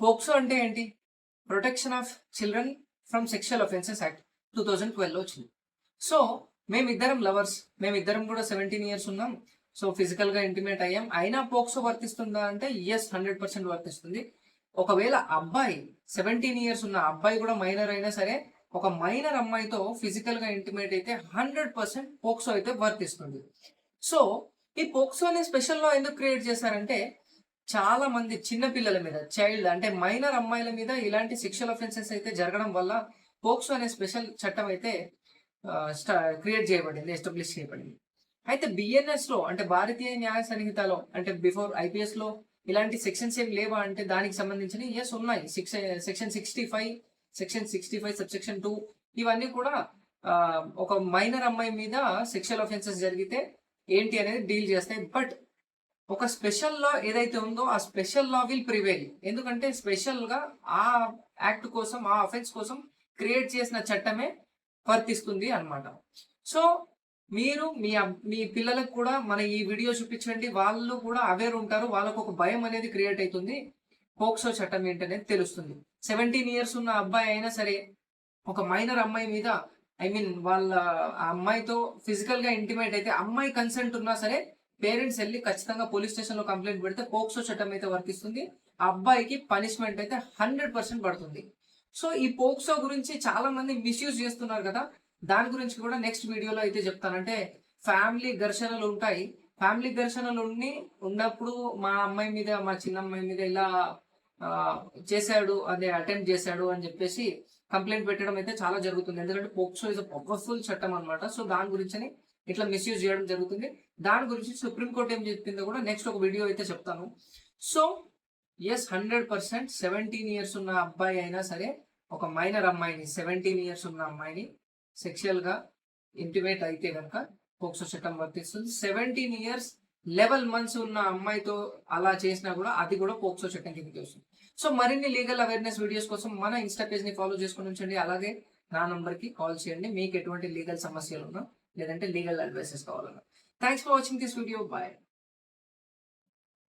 POCSO అంటే ఏంటి? Protection of children from sexual offences act 2012లో వచ్చింది. సో మేమిద్దరం లవర్స్, మేమిద్దరం కూడా 17 ఇయర్స్ ఉన్నాం. సో ఫిజికల్ గా ఇంటిమేట్ అయ్యాం. అయినా పోక్సో వర్తిస్తుందా అంటే ఎస్, 100% వర్తిస్తుంది. ఒకవేళ అబ్బాయి 17 ఇయర్స్ ఉన్న అబ్బాయి కూడా మైనర్ అయినా సరే, ఒక మైనర్ అమ్మాయితో ఫిజికల్ గా ఇంటిమేట్ అయితే 100% పోక్సో అయితే వర్తిస్తుంది. సో ఈ పోక్సో అనే స్పెషల్ లా ఎందుకు క్రియేట్ చేశారంటే, చాలా మంది చిన్న పిల్లల మీద, చైల్డ్ అంటే మైనర్ అమ్మాయిల మీద ఇలాంటి సెక్షువల్ అఫెన్సెస్ అయితే జరగడం వల్ల పోక్సో అనే స్పెషల్ చట్టం అయితే క్రియేట్ చేయబడింది, ఎస్టాబ్లిష్ చేయబడింది. అయితే బిఎన్ఎస్ లో అంటే భారతీయ న్యాయ సంహితలో అంటే బిఫోర్ ఐపీఎస్ లో ఇలాంటి సెక్షన్స్ ఏం లేవా అంటే దానికి సంబంధించిన ఎస్ ఉన్నాయి. సెక్షన్ 65, సెక్షన్ 65 సబ్సెక్షన్ 2 ఇవన్నీ కూడా ఒక మైనర్ అమ్మాయి మీద సెక్షువల్ అఫెన్సెస్ జరిగితే ఏంటి అనేది డీల్ చేస్తాయి. బట్ ఒక స్పెషల్ లా ఏదైతే ఉందో ఆ స్పెషల్ లా విల్ ప్రివేల్. ఎందుకంటే స్పెషల్ గా ఆ యాక్ట్ కోసం, ఆ అఫెన్స్ కోసం క్రియేట్ చేసిన చట్టమే వర్తిస్తుంది అన్నమాట. సో మీరు మీ పిల్లలకు కూడా మన ఈ వీడియో చూపించండి, వాళ్ళు కూడా అవేర్ ఉంటారు, వాళ్ళకు ఒక భయం అనేది క్రియేట్ అవుతుంది, పోక్సో చట్టం ఏంటనేది తెలుస్తుంది. 17 ఇయర్స్ ఉన్న అబ్బాయి అయినా సరే ఒక మైనర్ అమ్మాయి మీద, ఐ మీన్ వాళ్ళ ఆ అమ్మాయితో ఫిజికల్ గా ఇంటిమేట్ అయితే, అమ్మాయి కన్సెంట్ ఉన్నా సరే పేరెంట్స్ వెళ్ళి ఖచ్చితంగా పోలీస్ స్టేషన్ లో కంప్లైంట్ పెడితే పోక్సో చట్టం అయితే వర్తిస్తుంది. ఆ అబ్బాయికి పనిష్మెంట్ అయితే 100% పడుతుంది. సో ఈ పోక్సో గురించి చాలా మంది మిస్యూజ్ చేస్తున్నారు కదా, దాని గురించి కూడా నెక్స్ట్ వీడియోలో అయితే చెప్తానంటే, ఫ్యామిలీ ఘర్షణలు ఉంటాయి. ఫ్యామిలీ ఘర్షణలు ఉన్నప్పుడు మా అమ్మాయి మీద, మా చిన్న అమ్మాయి మీద ఇలా చేశాడు, అదే అటెంప్ట్ చేశాడు అని చెప్పేసి కంప్లైంట్ పెట్టడం అయితే చాలా జరుగుతుంది. ఎందుకంటే పోక్సో ఇస్ అ పవర్ఫుల్ చట్టం అనమాట. సో దాని గురించి ఇట్లా మిస్యూజ్ చేయడం జరుగుతుంది. దాని గురించి సుప్రీంకోర్టు ఏం చెప్పిందో కూడా నెక్స్ట్ ఒక వీడియో అయితే చెప్తాను. సో ఎస్, 100% 17 ఇయర్స్ ఉన్న అబ్బాయి అయినా సరే ఒక మైనర్ అమ్మాయిని, 17 ఇయర్స్ ఉన్న అమ్మాయిని సెక్షువల్ గా ఇంటిమేట్ అయితే కనుక పోక్సో చట్టం వర్తిస్తుంది. 17 ఇయర్స్ 11 months ఉన్న అమ్మాయితో అలా చేసినా కూడా అది కూడా పోక్సో చట్టం కిందకి వస్తుంది. సో మరిన్ని లీగల్ అవేర్నెస్ వీడియోస్ కోసం మన ఇన్స్టా పేజ్ ని ఫాలో చేసుకుని ఉంచండి. అలాగే నా నంబర్ కి కాల్ చేయండి మీకు ఎటువంటి లీగల్ సమస్యలు ఉన్నా, లేదంటే లీగల్ అడ్వైసెస్ కావాలన్నా. Thanks for watching this video. Bye.